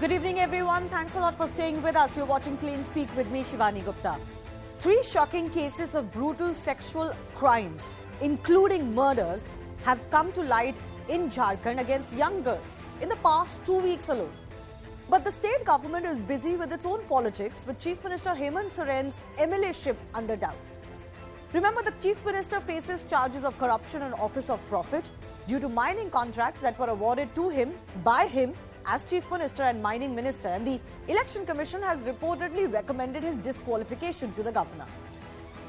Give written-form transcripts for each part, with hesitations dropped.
Good evening, everyone. Thanks a lot for staying with us. You're watching Plain Speak with me, Shivani Gupta. 3 shocking cases of brutal sexual crimes, including murders, have come to light in Jharkhand against young girls in the past 2 weeks alone. But the state government is busy with its own politics, with Chief Minister Hemant Soren's MLA-ship under doubt. Remember, the Chief Minister faces charges of corruption and office of profit due to mining contracts that were awarded to him by him as Chief Minister and Mining Minister, and the Election Commission has reportedly recommended his disqualification to the governor.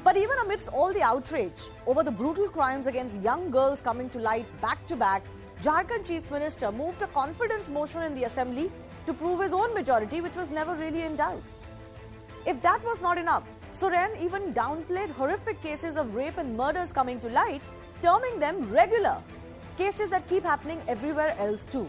But even amidst all the outrage over the brutal crimes against young girls coming to light back to back, Jharkhand Chief Minister moved a confidence motion in the assembly to prove his own majority, which was never really in doubt. If that was not enough, Soren even downplayed horrific cases of rape and murders coming to light, terming them regular, cases that keep happening everywhere else too.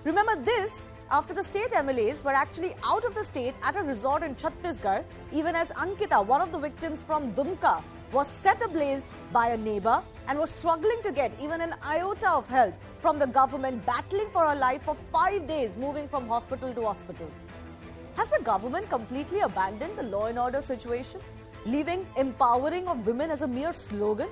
Remember this after the state MLAs were actually out of the state at a resort in Chhattisgarh, even as Ankita, one of the victims from Dumka, was set ablaze by a neighbor and was struggling to get even an iota of help from the government, battling for her life for 5 days, moving from hospital to hospital. Has the government completely abandoned the law and order situation, leaving empowering of women as a mere slogan?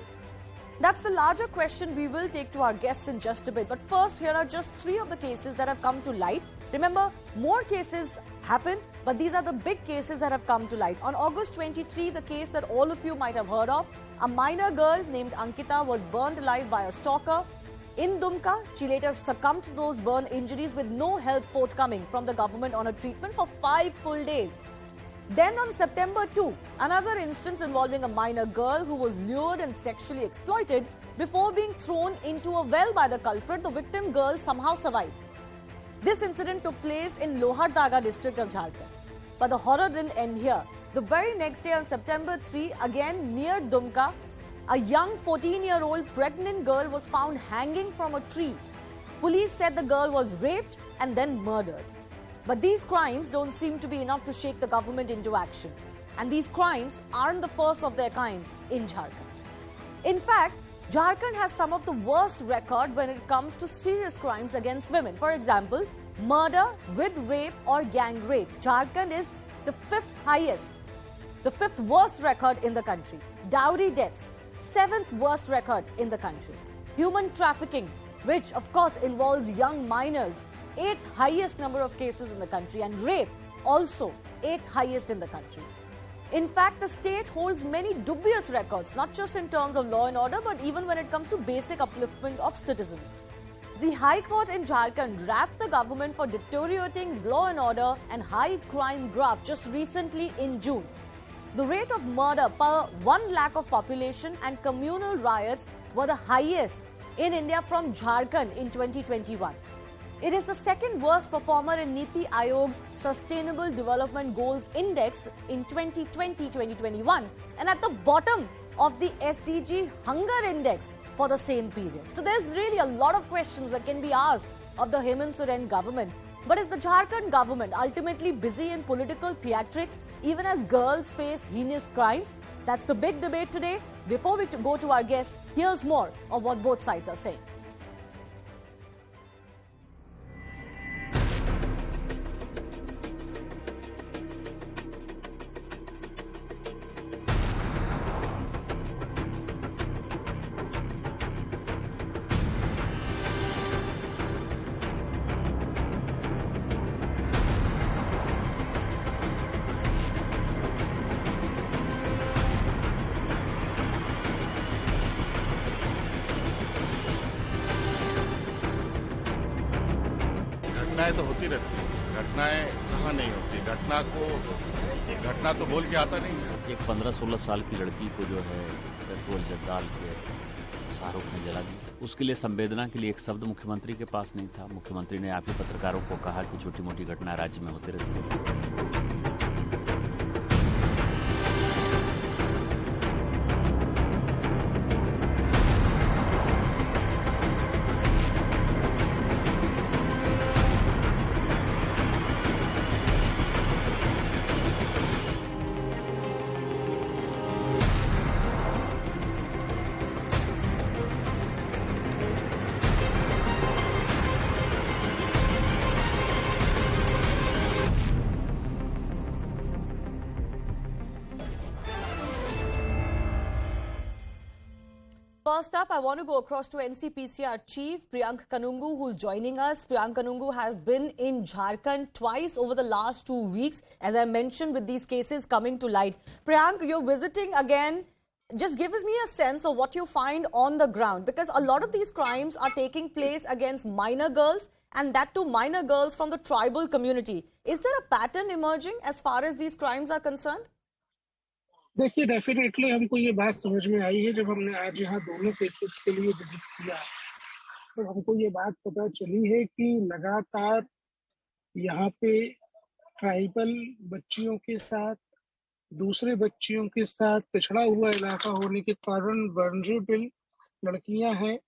That's the larger question we will take to our guests in just a bit. But first, here are just 3 of the cases that have come to light. Remember, more cases happen, but these are the big cases that have come to light. On August 23, the case that all of you might have heard of, a minor girl named Ankita was burned alive by a stalker in Dumka. She later succumbed to those burn injuries with no help forthcoming from the government on her treatment for 5 full days. Then on September 2, another instance involving a minor girl who was lured and sexually exploited before being thrown into a well by the culprit. The victim girl somehow survived. This incident took place in Lohardaga district of Jharkhand. But the horror didn't end here. The very next day on September 3, again near Dumka, a young 14-year-old pregnant girl was found hanging from a tree. Police said the girl was raped and then murdered. But these crimes don't seem to be enough to shake the government into action. And these crimes aren't the first of their kind in Jharkhand. In fact, Jharkhand has some of the worst record when it comes to serious crimes against women. For example, murder with rape or gang rape. Jharkhand is the 5th highest, the 5th worst record in the country. Dowry deaths, 7th worst record in the country. Human trafficking, which of course involves young minors, 8th highest number of cases in the country, and rape also 8th highest in the country. In fact, the state holds many dubious records, not just in terms of law and order, but even when it comes to basic upliftment of citizens. The High Court in Jharkhand rapped the government for deteriorating law and order and high crime graph just recently in June. The rate of murder per 1 lakh of population and communal riots were the highest in India from Jharkhand in 2021. It is the 2nd worst performer in Niti Aayog's Sustainable Development Goals Index in 2020-2021 and at the bottom of the SDG Hunger Index for the same period. So there's really a lot of questions that can be asked of the Hemant Soren government. But is the Jharkhand government ultimately busy in political theatrics even as girls face heinous crimes? That's the big debate today. Before we go to our guests, here's more of what both sides are saying. घटनाएं तो होती रहती है, घटनाएं कहाँ नहीं होती, घटना तो बोल के आता नहीं है। एक 15-16 साल की लड़की को जो है पेट्रोल डाल के शाहरुख ने जला दी। उसके लिए संवेदना के लिए एक शब्द मुख्यमंत्री के पास नहीं था। मुख्यमंत्री ने आप ही पत्रकारों को कहा कि छोटी मोटी घटनाएं राज्य में होती रहती है। First up, I want to go across to NCPCR Chief Priyank Kanungu, who's joining us. Priyank Kanungu has been in Jharkhand twice over the last 2 weeks, as I mentioned, with these cases coming to light. Priyank, you're visiting again. Just give us me a sense of what you find on the ground, because a lot of these crimes are taking place against minor girls, and that too minor girls from the tribal community. Is there a pattern emerging as far as these crimes are concerned? देखिए, definitely हमको ये बात समझ में आई है जब हमने आज यहाँ दोनों केसेस के लिए विजिट किया, तो हमको ये बात पता चली है कि लगातार यहाँ पे ट्राइबल बच्चियों के साथ, दूसरे बच्चियों के साथ, पिछड़ा हुआ इलाका होने के कारण वल्नरेबल लड़कियां हैं,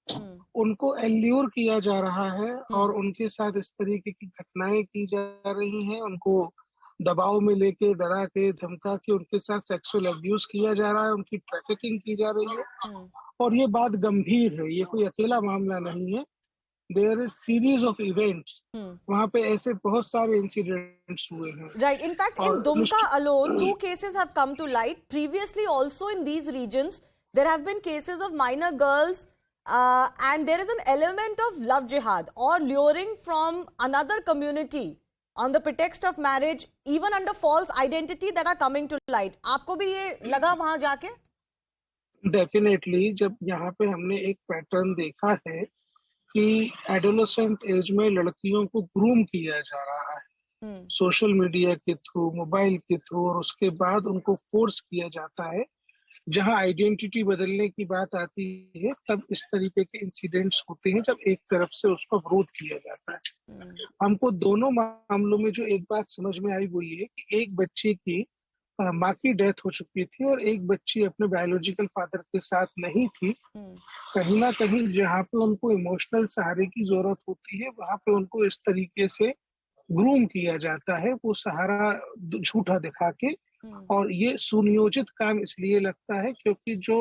उनको एल्यूर किया जा रहा है और उनके साथ इस तरीके की घटनाएं की जा रही हैं। उनको दबाव में लेके, डरा के, धमका के उनके साथ सेक्सुअल अब्यूज किया जा रहा है, उनकी ट्रैफिकिंग की जा रही है। और ये बात गंभीर है, ये कोई अकेला मामला नहीं है। There is series of events, वहाँ पे ऐसे बहुत सारे इंसिडेंट्स हुए हैं। Right. In fact, in Dumka alone, 2 cases have come to light. Previously, also in these regions, there have been cases of minor girls, and there is an element of love jihad or luring from another community on the pretext of marriage, even under false identity, that are coming to light. आपको भी ये लगा वहां जाके? Definitely, जब यहाँ पे हमने एक पैटर्न देखा है कि एडोलेसेंट एज में लड़कियों को ग्रूम किया जा रहा है सोशल मीडिया के थ्रू, मोबाइल के थ्रू, और उसके बाद उनको फोर्स किया जाता है। जहां आइडेंटिटी बदलने की बात आती है, तब इस तरीके के इंसिडेंट्स होते हैं जब एक तरफ से उसका विरोध किया जाता है। हमको दोनों मामलों में जो एक बात समझ में आई वो ये कि एक बच्चे की माँ की डेथ हो चुकी थी और एक बच्ची अपने बायोलॉजिकल फादर के साथ नहीं थी। कहीं ना कहीं जहाँ पे उनको इमोशनल सहारे की जरूरत होती है, वहां पे उनको इस तरीके से ग्रूम किया जाता है, वो सहारा झूठा दिखा के। और ये सुनियोजित काम इसलिए लगता है क्योंकि जो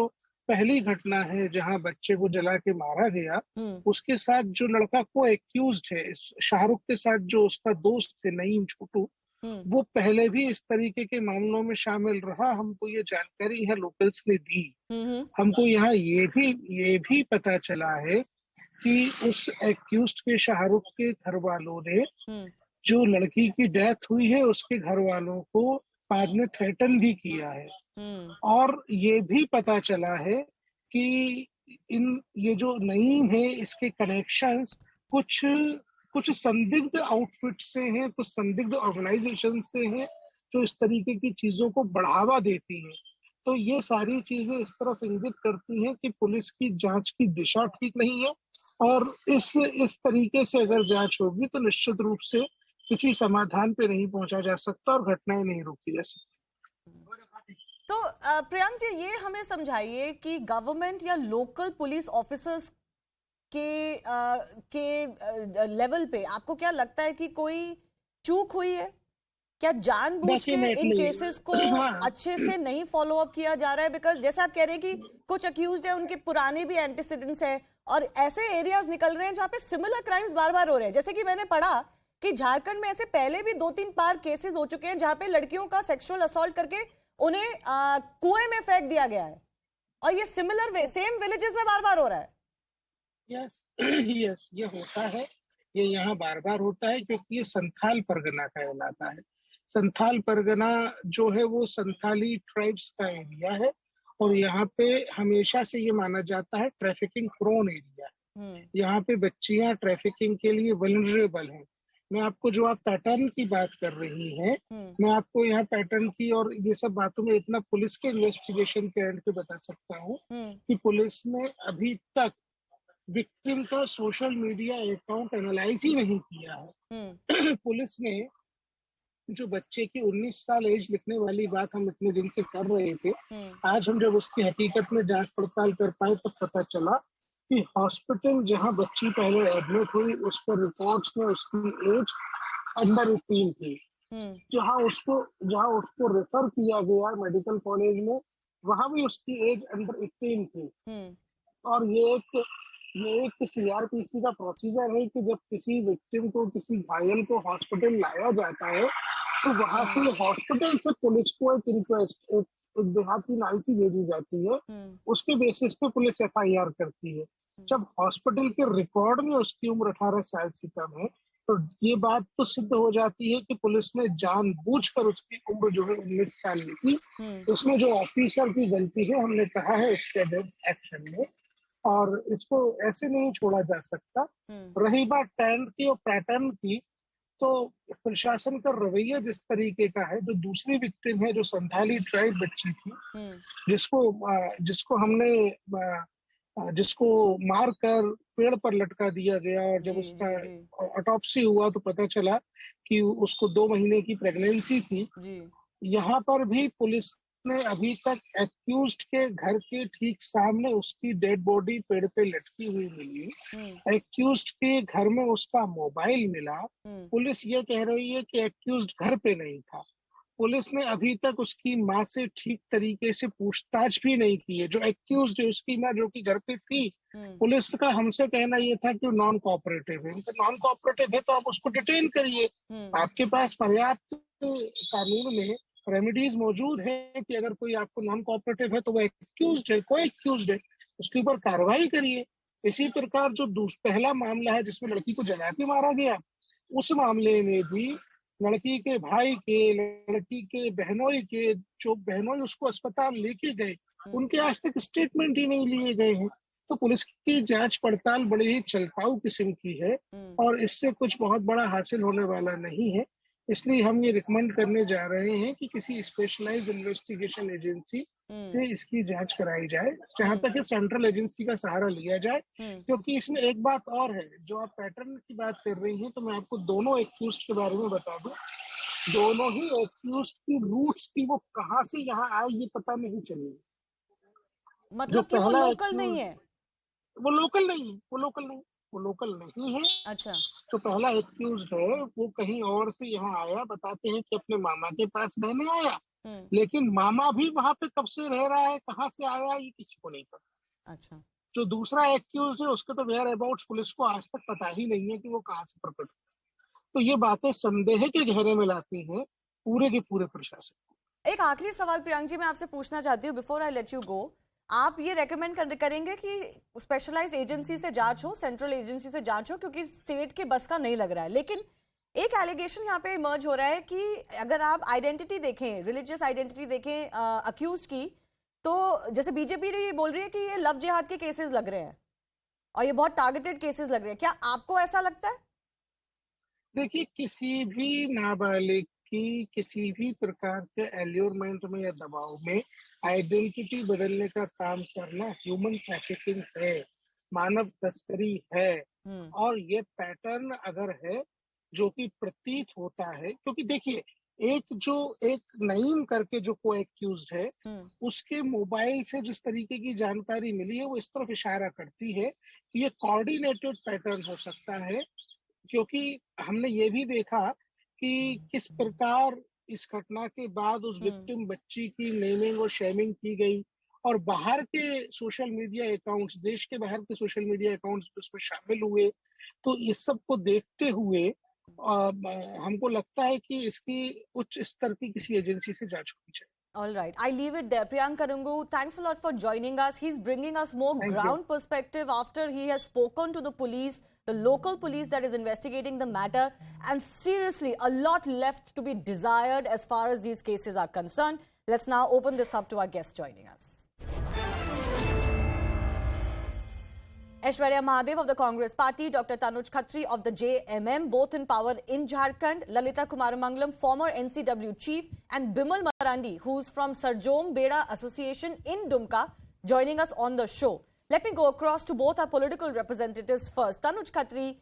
पहली घटना है जहां बच्चे को जला के मारा गया, उसके साथ जो लड़का को एक्यूज्ड है, शाहरुख के साथ जो उसका दोस्त थे नईम छोटू, वो पहले भी इस तरीके के मामलों में शामिल रहा। हमको ये जानकारी है लोकल्स ने दी। हमको यहाँ ये भी पता चला है कि उस एक्यूज्ड के, शाहरुख के घर वालों ने, जो लड़की की डेथ हुई है उसके घर वालों को बाद में थ्रेटन भी किया है। और ये भी पता चला है कि ये जो नईम है, इसके कनेक्शंस कुछ संदिग्ध आउटफिट से हैं, कुछ संदिग्ध ऑर्गेनाइजेशन से हैं जो इस तरीके की चीजों को बढ़ावा देती हैं। तो ये सारी चीजें इस तरफ इंगित करती हैं कि पुलिस की जांच की दिशा ठीक नहीं है, और इस तरीके से अगर जांच होगी तो निश्चित रूप से किसी समाधान पे नहीं पहुंचा जा सकता और घटनाएं नहीं रोकी जा सकती। तो प्रियंक जी, ये हमें समझाइए कि गवर्नमेंट या लोकल पुलिस ऑफिसर्स के लेवल पे आपको क्या लगता है कि कोई चूक हुई है? क्या जानबूझ के इन केसेस को अच्छे से नहीं फॉलो अप किया जा रहा है? बिकॉज जैसे आप कह रहे हैं कि कुछ अक्यूज्ड है, उनके पुराने भी एंटीसीडेंट्स है, और ऐसे एरियाज निकल रहे हैं जहाँ पे सिमिलर क्राइम्स बार बार हो रहे हैं। जैसे कि मैंने पढ़ा कि झारखंड में ऐसे पहले भी 2-3 बार केसेस हो चुके हैं जहाँ पे लड़कियों का सेक्सुअल असॉल्ट करके उन्हें कुएं में फेंक दिया गया है, और ये सिमिलर सेम विलेजेस में बार बार हो रहा है। यस, ये होता है, ये यहाँ बार बार होता है क्योंकि ये संथाल परगना का इलाका है। संथाल परगना जो है वो संथाली ट्राइब्स का एरिया है, और यहाँ पे हमेशा से ये माना जाता है ट्रैफिकिंग प्रोन एरिया है। यहाँ पे बच्चियां ट्रैफिकिंग के लिए वल्नरेबल हैं। मैं आपको, जो आप पैटर्न की बात कर रही हैं, मैं आपको यहाँ पैटर्न की और ये सब बातों में इतना पुलिस के इन्वेस्टिगेशन के एंड पे बता सकता हूँ कि पुलिस ने अभी तक विक्टिम का सोशल मीडिया अकाउंट एनालाइज ही नहीं किया है। पुलिस ने जो बच्चे की 19 साल एज लिखने वाली बात हम इतने दिन से कर रहे थे, आज हम जब उसकी हकीकत में जांच पड़ताल कर पाए तब पता चला कि हॉस्पिटल जहां बच्ची पहले एडमिट हुई, उस पर रिपोर्ट्स में उसकी एज अंडर 18 थी। जहां उसको रेफर किया गया मेडिकल कॉलेज में, वहां भी उसकी एज अंडर 18 थी। और ये एक सीआरपीसी का प्रोसीजर है कि जब किसी विक्टिम को, किसी घायल को हॉस्पिटल लाया जाता है, तो वहां से हॉस्पिटल से पुलिस को एक एक देहाती नालसी भेजी जाती है, उसके बेसिस पे पुलिस FIR करती है। जब हॉस्पिटल के रिकॉर्ड में उसकी उम्र 18 साल से कम है, तो ये बात तो सिद्ध हो जाती है कि पुलिस ने जानबूझकर उसकी उम्र जो है 19 साल लिखी। इसमें जो ऑफिसर की गलती है, हमने कहा है उसके अगेंस्ट एक्शन में, और इसको ऐसे नहीं छोड़ा जा सकता। रही बात ट्रेंड की और पैटर्न की, तो प्रशासन का रवैया जिस तरीके का है, जो दूसरी विक्टिम है जो संथाली ट्राइब बच्ची थी, जिसको मारकर पेड़ पर लटका दिया गया, और जब उसका ऑटोप्सी हुआ तो पता चला कि उसको 2 महीने की प्रेगनेंसी थी। यहाँ पर भी पुलिस ने अभी तक एक्यूज्ड के घर के ठीक सामने उसकी डेड बॉडी पेड़ पे लटकी हुई मिली। एक्यूज्ड के घर में उसका मोबाइल मिला। पुलिस ये कह रही है कि एक्यूज्ड घर पे नहीं था। पुलिस ने अभी तक उसकी माँ से ठीक तरीके से पूछताछ भी नहीं की है। जो एक्यूज्ड है उसकी माँ, जो कि घर पे थी, पुलिस का हमसे कहना ये था कि वो नॉन कोऑपरेटिव है। तो नॉन कोऑपरेटिव है तो आप उसको डिटेन करिए। आपके पास पर्याप्त कानून में रेमेडीज मौजूद है कि अगर कोई आपको नॉन कोऑपरेटिव है तो वो एक्यूज्ड है, कोई एक्यूज्ड है, उसके ऊपर कार्रवाई करिए। इसी प्रकार जो पहला मामला है जिसमें लड़की को जला के मारा गया, उस मामले में भी लड़की के भाई के, लड़की के बहनोई के, जो बहनोई उसको अस्पताल लेके गए, उनके आज तक स्टेटमेंट ही नहीं लिए गए हैं। तो पुलिस की जांच पड़ताल बड़ी ही चलकाऊ किस्म की है और इससे कुछ बहुत बड़ा हासिल होने वाला नहीं है। इसलिए हम ये रिकमेंड करने जा रहे हैं कि किसी स्पेशलाइज्ड इन्वेस्टिगेशन एजेंसी से इसकी जांच कराई जाए, जहां तक सेंट्रल एजेंसी का सहारा लिया जाए। क्योंकि इसमें एक बात और है, जो आप पैटर्न की बात कर रही हैं, तो मैं आपको दोनों एक्यूज्ड के बारे में बता दूं। दोनों ही एक्यूज्ड की रूट्स की वो कहां से यहाँ आए ये पता नहीं चली। मतलब कि वो लोकल नहीं है? वो लोकल नहीं, वो लोकल नहीं है। अच्छा। जो पहला एक्यूज्ड है वो कहीं और से यहाँ आया, बताते हैं कि अपने मामा के पास रहने आया, लेकिन मामा भी वहां पे कब से रह रहा है, कहाँ से आया, ये किसी को नहीं पता। अच्छा। जो दूसरा एक्यूज्ड है उसके तो वेयर अबाउट्स पुलिस को आज तक पता ही नहीं है कि वो कहाँ से प्रकट हुआ। तो ये बातें संदेह के घेरे में लाती हैं पूरे के पूरे प्रशासन को। एक आखिरी सवाल प्रियंक जी मैं आपसे पूछना चाहती हूँ before I let you go. आप ये रेकमेंड करेंगे कि स्पेशलाइज्ड एजेंसी से जांच हो, सेंट्रल एजेंसी से जांच हो, क्योंकि स्टेट के बस का नहीं लग रहा है। लेकिन एक एलिगेशन यहाँ पे इमर्ज हो रहा है कि अगर आप आइडेंटिटी देखें, रिलीजियस आइडेंटिटी देखें अक्यूज की, तो जैसे बीजेपी ये बोल रही है कि ये लव जिहाद के केसेस लग रहे हैं और ये बहुत टारगेटेड केसेस लग रहे हैं। क्या आपको ऐसा लगता है? देखिए, किसी भी नाबालिग की किसी भी प्रकार के एल्योरमेंट में या दबाव में आइडेंटिटी बदलने का काम करना ह्यूमन ट्रैफिकिंग है, मानव तस्करी है। और ये पैटर्न अगर है जो कि प्रतीत होता है, क्योंकि देखिए एक नईम करके जो को एक्यूज्ड है, उसके मोबाइल से जिस तरीके की जानकारी मिली है वो इस तरफ इशारा करती है कि ये कोऑर्डिनेटेड पैटर्न हो सकता है। क्योंकि हमने ये भी देखा कि किस प्रकार इस घटना के बाद उस विक्टिम बच्ची की नेमिंग और शेमिंग की गई और बाहर के सोशल मीडिया अकाउंट्स, देश के बाहर के सोशल मीडिया अकाउंट्स उसमें शामिल हुए। तो इस सब को देखते हुए हमको लगता है कि इसकी उच्च स्तर की किसी एजेंसी से जांच होनी चाहिए। All right, I leave it there. Priyank Karungu, thanks a lot for joining us. He's bringing us more ground perspective after he has spoken to the police, the local police that is investigating the matter. And seriously, a lot left to be desired as far as these cases are concerned. Let's now open this up to our guest joining us. Aishwarya Mahadev of the Congress Party, Dr. Tanuj Khatri of the JMM, both in power in Jharkhand, Lalita Kumaramangalam, former NCW chief, and Bimal Marandi, who's from Sarjom Beda Association in Dumka, joining us on the show. Let me go across to both our political representatives first. Tanuj Khatri,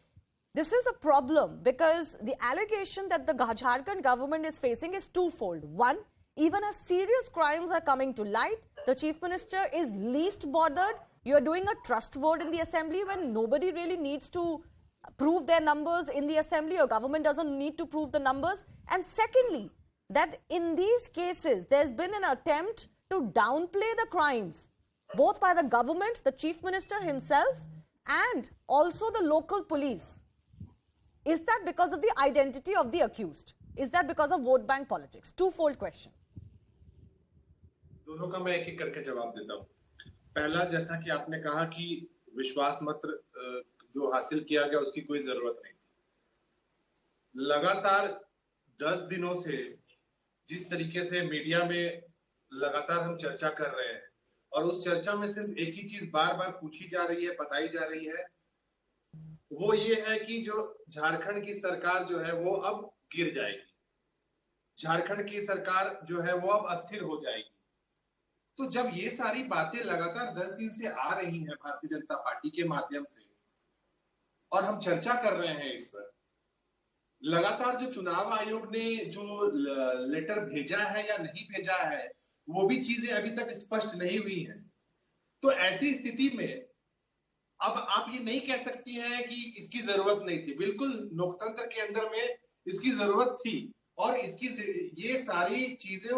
this is a problem because the allegation that the Jharkhand government is facing is twofold. One, even as serious crimes are coming to light, the chief minister is least bothered. You are doing a trust vote in the assembly when nobody really needs to prove their numbers in the assembly, or government doesn't need to prove the numbers. And secondly, that in these cases, there's been an attempt to downplay the crimes, both by the government, the chief minister himself, and also the local police. Is that because of the identity of the accused? Is that because of vote bank politics? Twofold question. दोनों का मैं एक एक करके जवाब देता हूँ। पहला, जैसा कि आपने कहा कि विश्वास मत जो हासिल किया गया उसकी कोई जरूरत नहीं थी। लगातार 10 दिनों से जिस तरीके से मीडिया में लगातार हम चर्चा कर रहे हैं और उस चर्चा में सिर्फ एक ही चीज बार बार पूछी जा रही है, बताई जा रही है, वो ये है कि जो झारखंड की सरकार जो है वो अब गिर जाएगी, झारखंड की सरकार जो है वो अब अस्थिर हो जाएगी। तो जब ये सारी बातें लगातार 10 दिन से आ रही हैं भारतीय जनता पार्टी के माध्यम से और हम चर्चा कर रहे हैं इस पर, लगातार जो चुनाव आयोग ने जो लेटर भेजा है या नहीं भेजा है वो भी चीजें अभी तक स्पष्ट नहीं हुई हैं। तो ऐसी स्थिति में अब आप ये नहीं कह सकती हैं कि इसकी जरूरत नहीं थी। बिल्कुल लोकतंत्र के अंदर में इसकी जरूरत थी और इसकी ये सारी चीजें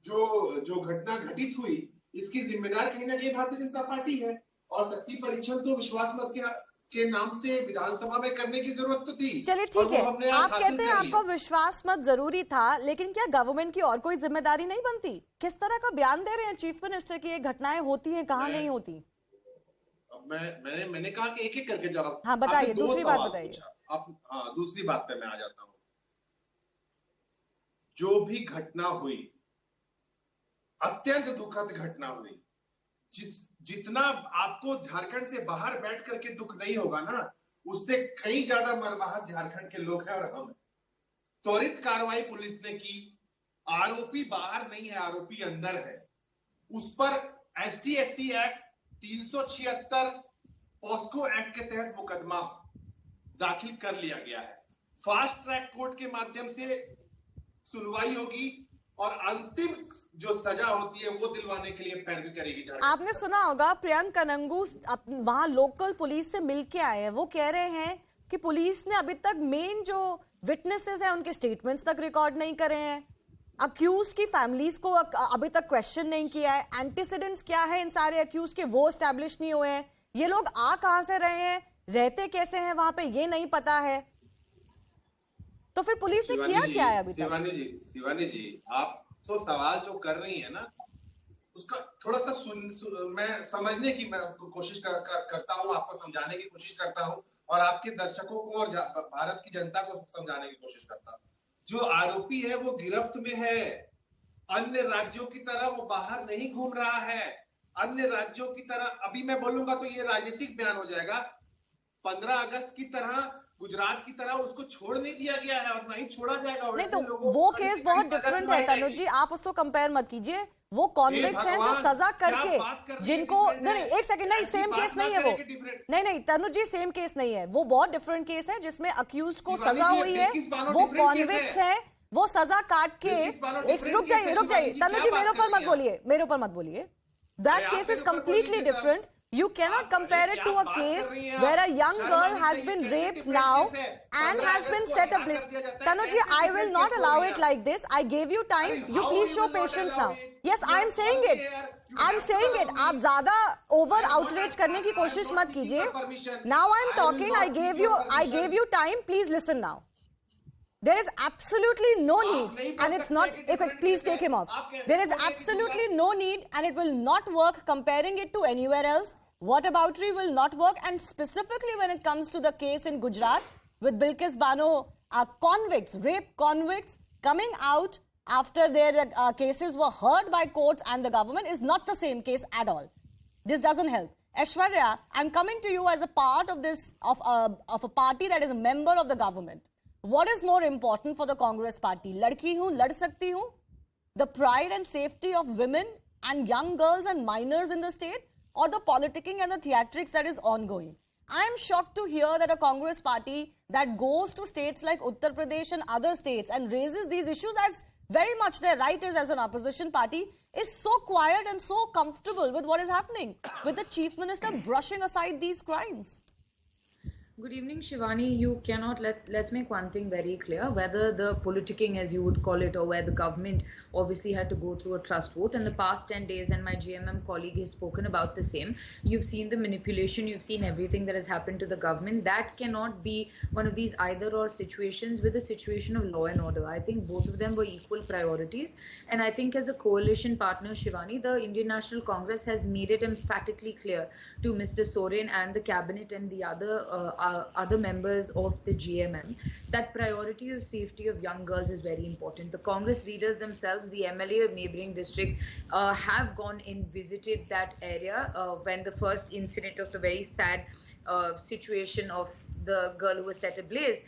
जो घटना घटित हुई इसकी जिम्मेदार कहीं ना कहीं भारतीय जनता पार्टी है। और शक्ति परीक्षण तो विश्वास मत के नाम से विधानसभा में करने की जरूरत तो थी। चलिए ठीक है, आप कहते हैं आपको विश्वास मत जरूरी था, लेकिन क्या गवर्नमेंट की और कोई जिम्मेदारी नहीं बनती? किस तरह का बयान दे रहे हैं चीफ मिनिस्टर की ये घटनाएं होती हैं, कहाँ नहीं होती? मैंने कहा कि एक एक करके जवाब। हाँ बताइए, दूसरी बात बताइए। हाँ, दूसरी बात पे मैं आ जाता हूं। जो भी घटना हुई अत्यंत दुखद घटना हुई। जितना आपको झारखंड से बाहर बैठ करके दुख नहीं होगा ना, उससे कई ज्यादा मर्माहत झारखंड के लोग हैं और हम। त्वरित कार्रवाई पुलिस ने की, आरोपी बाहर नहीं है, आरोपी अंदर है। उस पर ST/SC एक्ट 376 पॉस्को एक्ट के तहत मुकदमा दाखिल कर लिया गया है। फास्ट ट्रैक कोर्ट के माध्यम से सुनवाई होगी और अंतिम जो सजा होती है वो दिलवाने के लिए पैरवी करेगी। आपने सुना होगा प्रियंक कनंगू वहां लोकल पुलिस से मिलके आए हैं, वो कह रहे हैं कि पुलिस ने अभी तक मेन जो विटनेसेस हैं उनके स्टेटमेंट्स तक रिकॉर्ड नहीं करे हैं, अक्यूज की फैमिलीज को अभी तक क्वेश्चन नहीं किया है, एंटीसीडेंट्स क्या है इन सारे अक्यूज के वो एस्टैब्लिश नहीं हुए हैं, ये लोग आ कहां से रहे हैं, रहते कैसे हैं वहां पे ये नहीं पता है। तो फिर पुलिस ने किया क्या है अभी तक? शिवानी जी, आप तो सवाल जो कर रही है ना उसका थोड़ा सा मैं समझने की मैं कोशिश करता हूं, आपको समझाने की कोशिश करता हूं और आपके दर्शकों को और भारत की जनता को समझाने की कोशिश करता हूं। जो आरोपी है वो गिरफ्त में है, अन्य राज्यों की तरह वो बाहर नहीं घूम रहा है। अन्य राज्यों की तरह अभी मैं बोलूंगा तो ये राजनीतिक बयान हो जाएगा। 15 अगस्त की तरह, गुजरात की तरह उसको छोड़ नहीं दिया गया है और नहीं छोड़ा जाएगा। नहीं तो वो केस बहुत डिफरेंट है तनुज जी, आप उसको कंपेयर मत कीजिए। वो कॉन्विक्ट्स हैं जो सजा करके जिनको नहीं एक सेकंड, नहीं सेम केस नहीं है वो, नहीं तनुज जी सेम केस नहीं है वो, बहुत डिफरेंट केस है जिसमें अक्यूज को सजा हुई है, वो कॉन्विक्ट्स हैं, वो सजा काट के रुक जाइए तनुज जी मेरे ऊपर मत बोलिए। That case is completely different. You cannot compare it to a case where a young girl has been raped now and has been set ablaze. Tanuji, I will not allow it like this. I gave you time. You please show patience now. Yes, I am saying it. I'm saying it. आप ज़्यादा over outrage करने की कोशिश मत कीजिए. Now I'm talking. I gave you time. Please listen now. There is absolutely no need, and it's not. Please take him off. There is absolutely no need, and it will not work comparing it to anywhere else. Whataboutery will not work, and specifically when it comes to the case in Gujarat with Bilkis Bano, convicts, rape convicts coming out after their cases were heard by courts and the government is not the same case at all. This doesn't help. Aishwarya, I'm coming to you as a part of this of a party that is a member of the government. What is more important for the Congress party? Ladki hu, lad sakti hu? The pride and safety of women and young girls and minors in the state, or the politicking and the theatrics that is ongoing? I am shocked to hear that a Congress party that goes to states like Uttar Pradesh and other states and raises these issues as very much their right is as an opposition party is so quiet and so comfortable with what is happening, with the Chief Minister brushing aside these crimes. Good evening, Shivani. You cannot let's make one thing very clear, whether the politicking, as you would call it, or where the government obviously had to go through a trust vote. In the past 10 days, and my GMM colleague has spoken about the same, you've seen the manipulation, you've seen everything that has happened to the government. That cannot be one of these either or situations with a situation of law and order. I think both of them were equal priorities. And I think as a coalition partner, Shivani, the Indian National Congress has made it emphatically clear to Mr. Soren and the cabinet and the other members of the GMM that priority of safety of young girls is very important. The Congress leaders themselves, the MLA of neighboring districts, have gone and visited that area when the first incident of the very sad situation of the girl who was set ablaze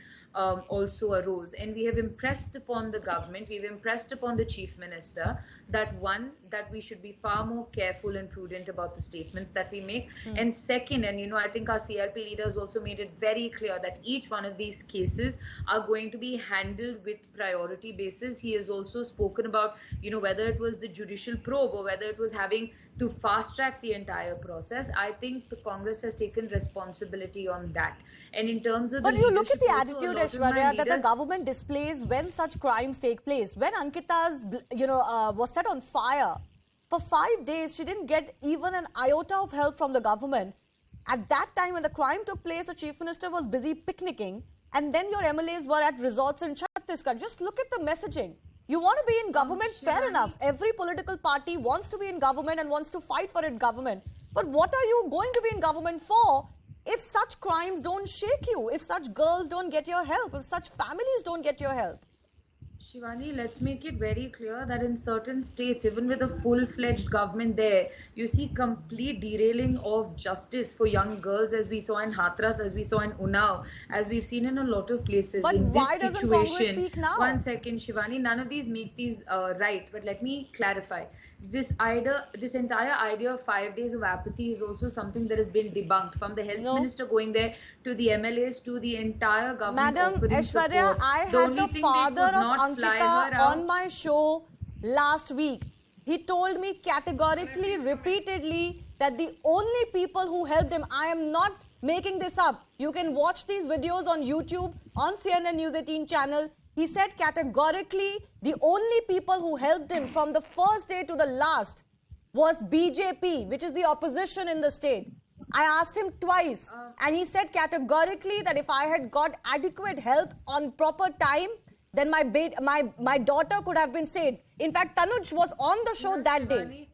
also arose. And we have impressed upon the government, we've impressed upon the chief minister that one, that we should be far more careful and prudent about the statements that we make. And second, and I think our CRP leaders also made it very clear that each one of these cases are going to be handled with priority basis. He has also spoken about, whether it was the judicial probe or whether it was having to fast track the entire process. I think the Congress has taken responsibility on that. And in terms of but the you look at the leadership also, attitude, a lot of my Aishwarya, that the leaders- government displays when such crimes take place. When Ankita's, was set on fire, for 5 days, she didn't get even an iota of help from the government. At that time, when the crime took place, the chief minister was busy picnicking, and then your MLAs were at resorts in Chhattisgarh. Just look at the messaging. You want to be in government, fair enough. Every political party wants to be in government and wants to fight for its government. But what are you going to be in government for if such crimes don't shake you, if such girls don't get your help, if such families don't get your help? Shivani, let's make it very clear that in certain states, even with a full-fledged government there, you see complete derailing of justice for young girls, as we saw in Hathras, as we saw in Unnao, as we've seen in a lot of places. But in why this doesn't Congress situation, speak now? one second, Shivani, none of these make these right, but let me clarify. This entire idea of 5 days of apathy is also something that has been debunked, from the health minister going there to the MLAs to the entire government. Madam offering Aishwarya, support. I The had only the thing they father could of not fly Ankita her out- on my show last week. He told me categorically, repeatedly, that the only people who helped him, I am not making this up. You can watch these videos on YouTube, on CNN News 18 channel. He said categorically, the only people who helped him from the first day to the last was BJP, which is the opposition in the state. I asked him twice, and he said categorically that if I had got adequate help on proper time, then my daughter could have been saved. In fact, Tanuj was on the show that day.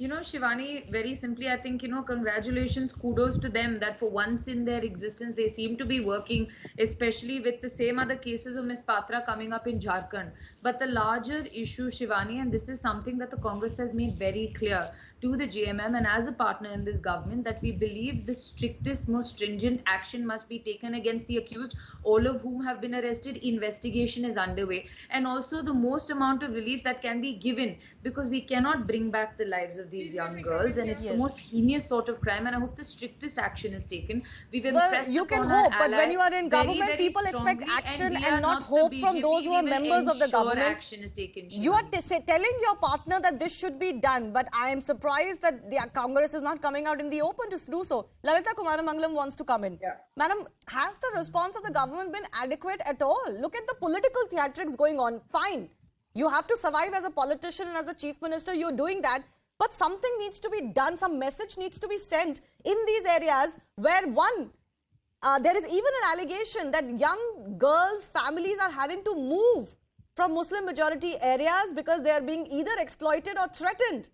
Shivani, very simply, I think, congratulations, kudos to them that for once in their existence, they seem to be working, especially with the same other cases of Ms. Patra coming up in Jharkhand. But the larger issue, Shivani, and this is something that the Congress has made very clear to the GMM and as a partner in this government, that we believe the strictest, most stringent action must be taken against the accused, all of whom have been arrested. Investigation is underway. And also the most amount of relief that can be given, because we cannot bring back the lives of these young girls, and it's the most heinous sort of crime, and I hope the strictest action is taken. We've impressed you can upon our hope, but when allies you are in government, very, very people expect strongly, action we and are not the hope from BJP. those who are We will members of the ensure government. action is taken, You are Shivani. telling your partner that this should be done, but I am surprised that the Congress is not coming out in the open to do so. Lalita Kumaramangalam wants to come in. Yeah. Madam, has the response of the government been adequate at all? Look at the political theatrics going on. Fine. You have to survive as a politician and as a chief minister. You're doing that. But something needs to be done. Some message needs to be sent in these areas where there is even an allegation that young girls' families are having to move from Muslim majority areas because they are being either exploited or threatened.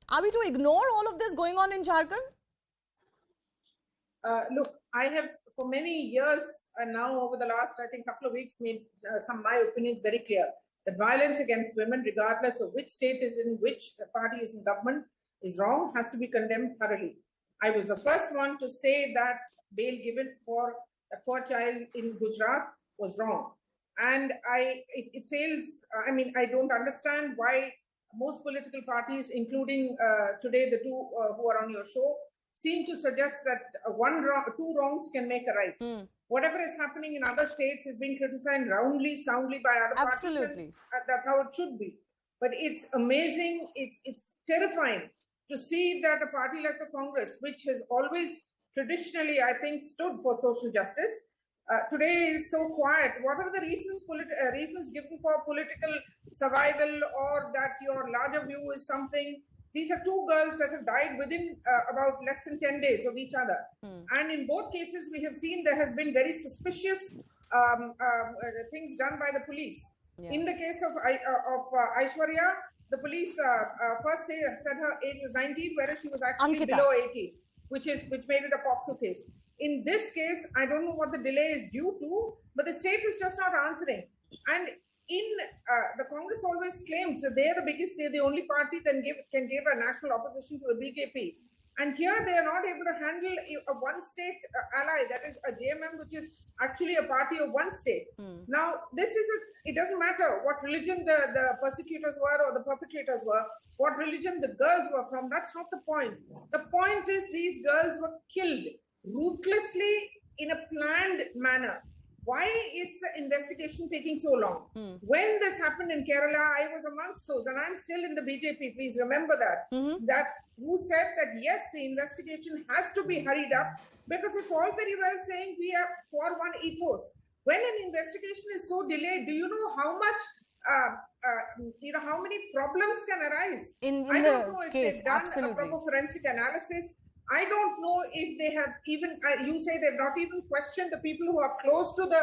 Are we to ignore all of this going on in Jharkhand? Look, I have for many years and now over the last, I think, couple of weeks made my opinions very clear that violence against women, regardless of which state is in, which party is in government, is wrong, has to be condemned thoroughly. I was the first one to say that bail given for a poor child in Gujarat was wrong. And it fails. I mean, I don't understand why most political parties, including today the two who are on your show, seem to suggest that two wrongs can make a right. Whatever is happening in other states is being criticized roundly, soundly by other parties. Absolutely. That's how it should be. But it's amazing, it's terrifying to see that a party like the Congress, which has always traditionally, I think, stood for social justice. Today is so quiet. What are the reasons given for political survival, or that your larger view is something? These are two girls that have died within about less than 10 days of each other. And in both cases, we have seen there has been very suspicious things done by the police. Yeah. In the case of Aishwarya, the police first said her age was 19, whereas she was actually Ankita. Below 18, which made it a POCSO case. In this case, I don't know what the delay is due to, but the state is just not answering. And the Congress always claims that they're the biggest, they're the only party that can give a national opposition to the BJP. And here they are not able to handle a one-state ally, that is a JMM, which is actually a party of one state. Now, it doesn't matter what religion the persecutors were or the perpetrators were, what religion the girls were from, that's not the point. The point is these girls were killed ruthlessly in a planned manner. Why is the investigation taking so long? When this happened in Kerala, I was amongst those, and I'm still in the BJP, please remember that, that who said that yes, the investigation has to be hurried up, because it's all very well saying we are for one ethos. When an investigation is so delayed, do you know how much, how many problems can arise? I don't know if they've done a proper forensic analysis. I don't know if they have even, you say they've not even questioned the people who are close to the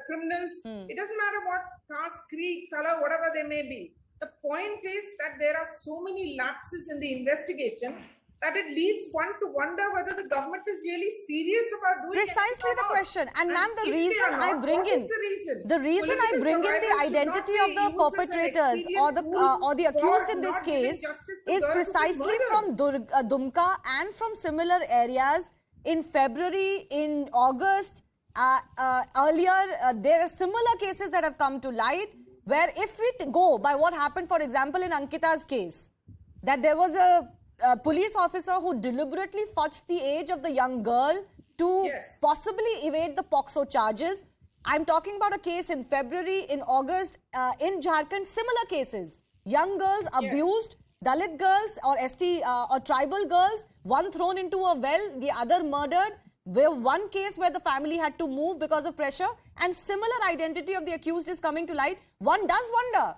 criminals. It doesn't matter what caste, creed, color, whatever they may be. The point is that there are so many lapses in the investigation that it leads one to wonder whether the government is really serious about doing precisely the question. And ma'am, the reason I bring in the identity of the perpetrators or the accused in this case is precisely from Dumka and from similar areas. In February, in August, earlier, there are similar cases that have come to light, where if we go by what happened, for example, in Ankita's case, that there was a police officer who deliberately fudged the age of the young girl to possibly evade the POCSO charges. I'm talking about a case in February, in August, in Jharkhand, similar cases. Young girls abused, Dalit girls or ST or tribal girls, one thrown into a well, the other murdered. Where one case where the family had to move because of pressure, and similar identity of the accused is coming to light. One does wonder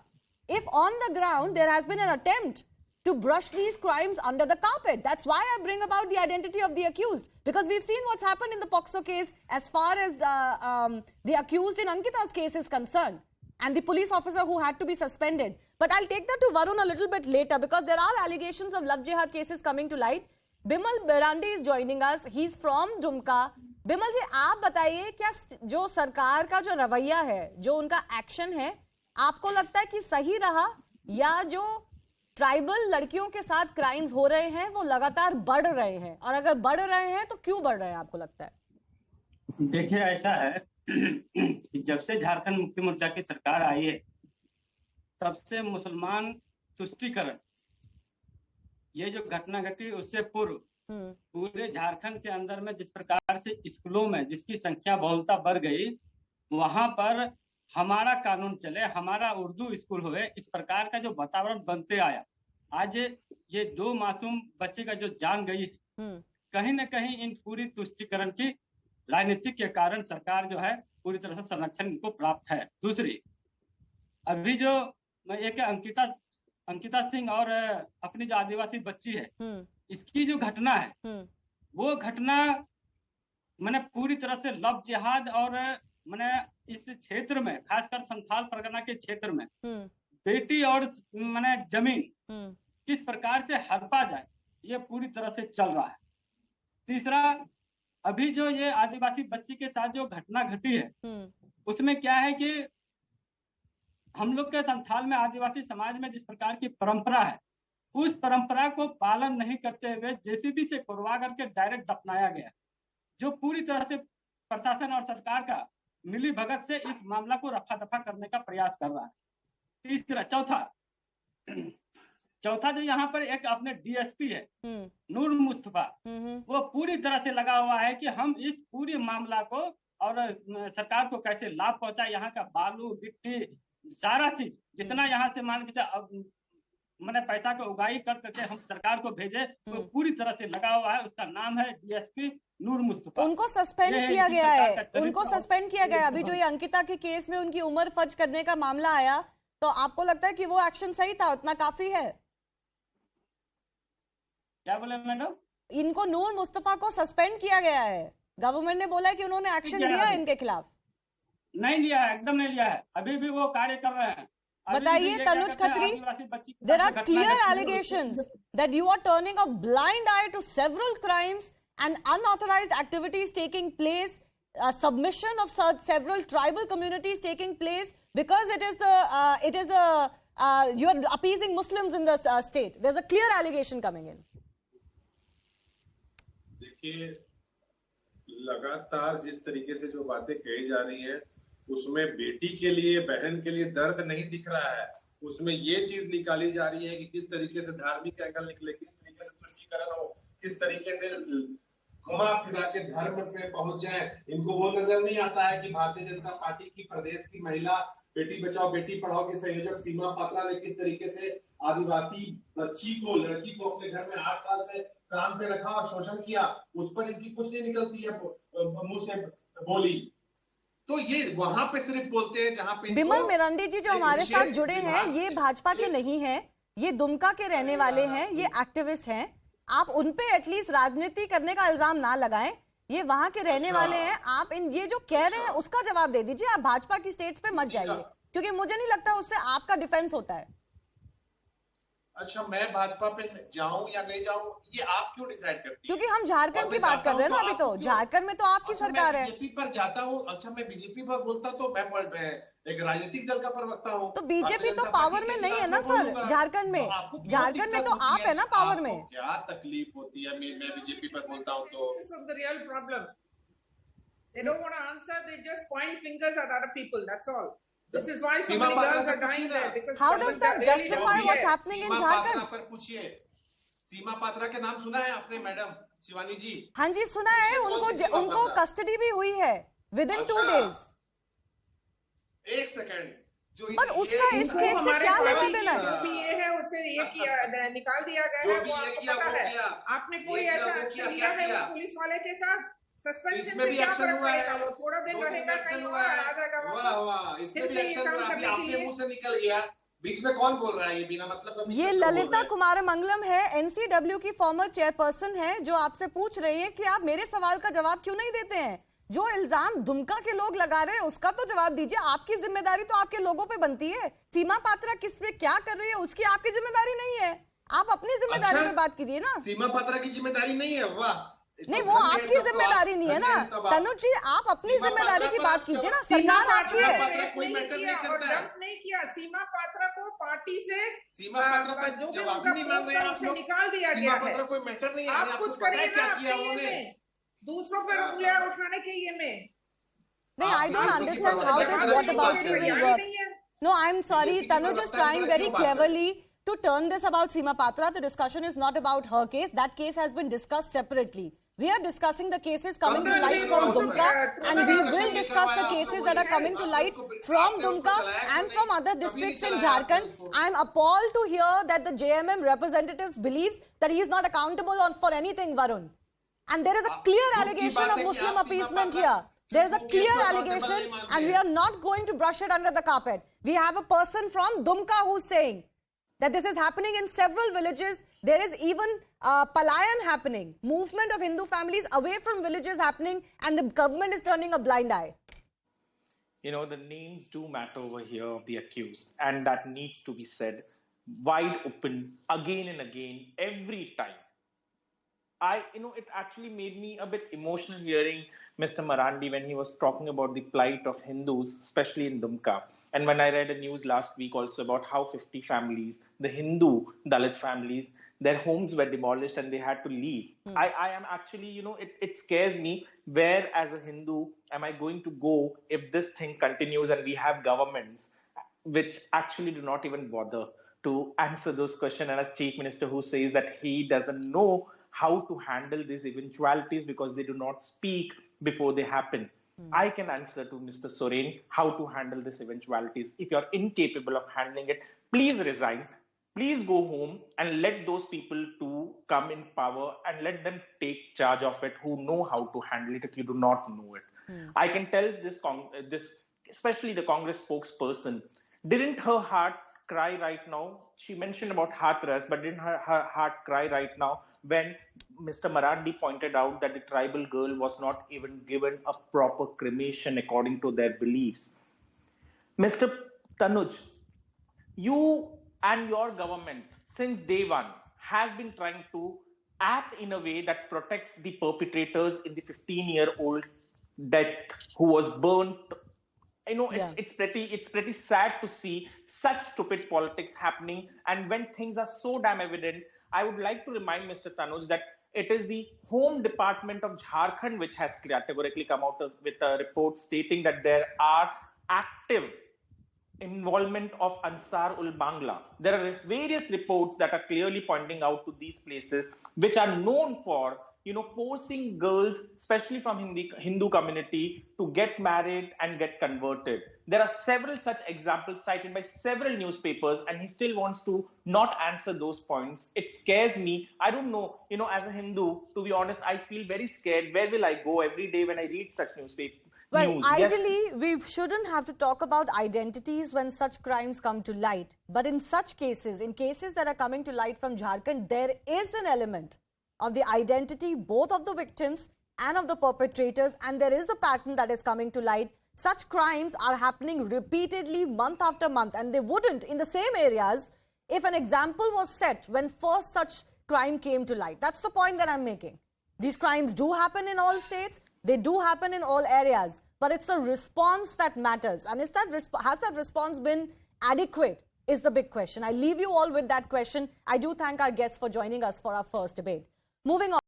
if on the ground there has been an attempt to brush these crimes under the carpet. That's why I bring about the identity of the accused, because we've seen what's happened in the POCSO case as far as the accused in Ankita's case is concerned, and the police officer who had to be suspended. But I'll take that to Varun a little bit later, because there are allegations of love jihad cases coming to light. Bimal Berandi is joining us. He's from Dumka. Bimal जी, आप बताइए, क्या जो सरकार का जो रवैया है, जो उनका एक्शन है, आपको लगता है कि सही रहा, या जो ट्राइबल लड़कियों के साथ क्राइम्स हो रहे हैं वो लगातार बढ़ रहे हैं, और अगर बढ़ रहे हैं तो क्यों बढ़ रहे हैं आपको लगता है? देखिए, ऐसा है कि जब से झारखंड मुक्ति मोर्चा की सरकार आई है, तब से मुसलमान तुष्टीकरण, ये जो घटना घटी उससे पूर्व पूरे झारखंड के अंदर में जिस प्रकार से स्कूलों में जिसकी संख्या बहुलता बढ़ गई, वहां पर हमारा कानून चले, हमारा उर्दू स्कूल हुए, इस प्रकार का जो वातावरण बनते आया, आज ये 2 मासूम बच्चे का जो जान गई, कहीं न कहीं इन पूरी तुष्टीकरण की राजनीति के कारण सरकार जो है पूरी तरह से संरक्षण इनको प्राप्त है। दूसरी, अभी जो एक अंकिता सिंह और अपनी जो आदिवासी बच्ची है, इसकी जो घटना है, वो घटना मैंने पूरी तरह से लव जिहाद और मैंने इस क्षेत्र में, खासकर संथाल परगना के क्षेत्र में बेटी और मैंने जमीन किस प्रकार से हड़पा जाए, ये पूरी तरह से चल रहा है। तीसरा, अभी जो ये आदिवासी बच्ची के साथ जो घटना घटी है, उसमें क्या है कि हम लोग के संथाल में, आदिवासी समाज में जिस प्रकार की परंपरा है, उस परंपरा को पालन नहीं करते हुए जेसीबी से कोरवा करके डायरेक्ट दफनाया गया, जो पूरी तरह से प्रशासन और सरकार का मिली भगत से इस मामला को रफा दफा करने का प्रयास कर रहा है। तीसरा, चौथा जो यहाँ पर एक अपने डीएसपी है नूर मुस्तफा, वो पूरी तरह से लगा हुआ है कि हम इस पूरी मामला को और सरकार को कैसे लाभ पहुंचाए। यहाँ का बालू, गिट्टी, सारा चीज जितना यहाँ से मान के मैंने पैसा को उगाही कर करके हम सरकार को भेजे, तो पूरी तरह से लगा हुआ है। उसका नाम है डीएसपी नूर मुस्तफा। उनको सस्पेंड ये है किया इनकी गया सरकार है, का चरित्र उनको और सस्पेंड किया गया। अभी जो ये अंकिता के केस में उनकी उम्र फर्ज करने का मामला आया, तो आपको लगता है कि वो एक्शन सही था, उतना काफी है? क्या बोले मैडम? इनको नूर मुस्तफा को सस्पेंड किया गया है, गवर्नमेंट ने बोला है कि उन्होंने एक्शन लिया है इनके खिलाफ। नहीं लिया है, एकदम नहीं लिया है, अभी भी वो कार्य कर रहे हैं। बताइए Tanuj Khatri, there are clear allegations that you are turning a blind eye to several crimes and unauthorized activities taking place, submission of several tribal communities taking place because you are appeasing Muslims in the state. There's a clear allegation coming in. देखिए, लगातार जिस तरीके से जो बातें कही जा रही है, उसमें बेटी के लिए, बहन के लिए दर्द नहीं दिख रहा है। उसमें ये चीज निकाली जा रही है कि किस तरीके से धार्मिक एंगल निकले, किस तरीके से तुष्टीकरण हो, किस तरीके से घुमा फिरा के धर्म पे पहुंच जाए। इनको वो नजर नहीं आता है कि भारतीय जनता पार्टी की प्रदेश की महिला बेटी बचाओ बेटी पढ़ाओ की संयोजक सीमा पात्रा ने किस तरीके से आदिवासी बच्ची को, लड़की को अपने घर में 8 साल से काम पे रखा और शोषण किया। उस पर इनकी कुछ नहीं निकलती है मुंह से बोली। तो ये वहां पे सिर्फ बोलते हैं जहां पे। बिमल मेरांडी जी जो हमारे साथ जुड़े हैं, ये भाजपा के नहीं हैं, ये दुमका के रहने वाले हैं, ये एक्टिविस्ट हैं। आप उन पे एटलीस्ट राजनीति करने का इल्जाम ना लगाएं, ये वहां के रहने वाले हैं। आप ये जो कह रहे हैं उसका जवाब दे दीजिए, आप भाजपा की स्टेट्स पे मत जाइए, क्योंकि मुझे नहीं लगता उससे आपका डिफेंस होता है। अच्छा, मैं भाजपा पे जाऊं या नहीं जाऊं, ये आप क्यों डिसाइड करती हैं? क्योंकि हम झारखंड की बात कर रहे हैं ना अभी, तो झारखंड में तो आपकी सरकार है। बीजेपी पर जाता हूं। अच्छा, मैं बीजेपी पर बोलता तो मैं एक राजनीतिक दल का प्रवक्ता हूं। तो बीजेपी तो पावर में नहीं है ना सर झारखंड में। झारखंड में तो आप है ना पावर में। क्या तकलीफ होती है मैं बीजेपी पर बोलता हूं तो? Real problem, they don't want to answer, they just point fingers at other people, that's all. This is why so many girls are dying there, because how does that justify what's happening in Jharkhand? पर पूछिए, सीमा पात्रा के नाम सुना है आपने madam Shivani जी? हाँ जी सुना है। उनको कस्टडी भी हुई है within 2 days। एक सेकंड, जो पर उसका इस केस से क्या लेना देना है? जो भी ये है उससे ये किया, निकाल दिया गया है, वो आपको पता है। आपने कोई ऐसा एक्शन लिया है वो पुलिस वाले के साथ? सस्पेंशन से क्या फर्क पड़ेगा? वो थोड़ा दिन रहेगा, कहीं और आ जाएगा वापस। इसमें भी एक्शन हुआ, अभी आपके मुंह से निकल गया। बीच में कौन बोल रहा है ये बिना मतलब? ये ललिता कुमारमंगलम है, एनसीडब्ल्यू की फॉर्मर चेयरपर्सन है, जो आपसे पूछ रही है कि आप मेरे सवाल का जवाब क्यों नहीं देते हैं। जो इल्जाम दुमका के लोग लगा रहे हैं उसका तो जवाब दीजिए। आपकी जिम्मेदारी तो आपके लोगों पे बनती है। सीमा पात्रा किस पे क्या कर रही है उसकी आपकी जिम्मेदारी नहीं है। आप अपनी जिम्मेदारी में बात कीजिए ना। सीमा पात्रा की जिम्मेदारी नहीं है? वाह, नहीं वो आपकी जिम्मेदारी नहीं है ना तनुज जी, आप अपनी जिम्मेदारी की बात कीजिए ना। सरकार आपकी है। कोई मैटर नहीं करता है। नहीं किया सीमा पात्रा को पार्टी से, सीमा पात्रा का जो भी जवाब उनका नहीं मांग रहे हैं आप लोग। निकाल दिया गया सीमा है। पात्रा कोई मैटर नहीं है। आप कुछ करिए ना अपने दूसरों पर उंगलियां उठाने के ये में। नहीं, I don't understand how this what about you will work. No, I'm sorry. Tanuj is trying very cleverly to turn this about Seema Patra. The discussion is not about her case. That case has been discussed separately. We are discussing the cases coming to light from Dumka, and we will discuss the cases that are coming to light from Dumka and from other districts in Jharkhand. I'm appalled to hear that the JMM representatives believes that he is not accountable for anything, Varun. And there is a clear allegation of Muslim appeasement here. There is a clear allegation, and we are not going to brush it under the carpet. We have a person from Dumka who's saying that this is happening in several villages. There is even palayan happening, movement of Hindu families away from villages happening, and the government is turning a blind eye. You know, the names do matter over here of the accused, and that needs to be said wide open again and again, every time. It actually made me a bit emotional hearing Mr. Marandi when he was talking about the plight of Hindus, especially in Dumka. And when I read a news last week also about how 50 families, the Hindu Dalit families, their homes were demolished and they had to leave. I am actually, it scares me. Where as a Hindu am I going to go if this thing continues and we have governments which actually do not even bother to answer those questions, and a chief minister who says that he doesn't know how to handle these eventualities because they do not speak before they happen. I can answer to Mr. Soren how to handle these eventualities. If you're incapable of handling it, please resign. please go home and let those people to come in power and let them take charge of it who know how to handle it if you do not know it. I can tell this, especially the Congress spokesperson, didn't her heart cry right now? She mentioned about Hathras, but didn't her heart cry right now when Mr. Marandi pointed out that the tribal girl was not even given a proper cremation according to their beliefs? Mr. Tanuj, you and your government since day one has been trying to act in a way that protects the perpetrators in the 15-year-old death who was burnt. You know, it's pretty sad to see such stupid politics happening. And when things are so damn evident, I would like to remind Mr. Tanuj that it is the Home Department of Jharkhand which has categorically come out with a report stating that there are active involvement of Ansar ul Bangla. There are various reports that are clearly pointing out to these places which are known for, you know, forcing girls, especially from Hindu community, to get married and get converted. There are several such examples cited by several newspapers, and he still wants to not answer those points. It scares me. I don't know, you know, as a Hindu, to be honest, I feel very scared. Where will I go every day when I read such newspapers? Well, ideally, we shouldn't have to talk about identities when such crimes come to light. But in such cases, in cases that are coming to light from Jharkhand, there is an element of the identity both of the victims and of the perpetrators, and there is a pattern that is coming to light. Such crimes are happening repeatedly month after month, and they wouldn't in the same areas if an example was set when first such crime came to light. That's the point that I'm making. These crimes do happen in all states. They do happen in all areas, but it's the response that matters. And has that response been adequate is the big question. I leave you all with that question. I do thank our guests for joining us for our first debate. Moving on.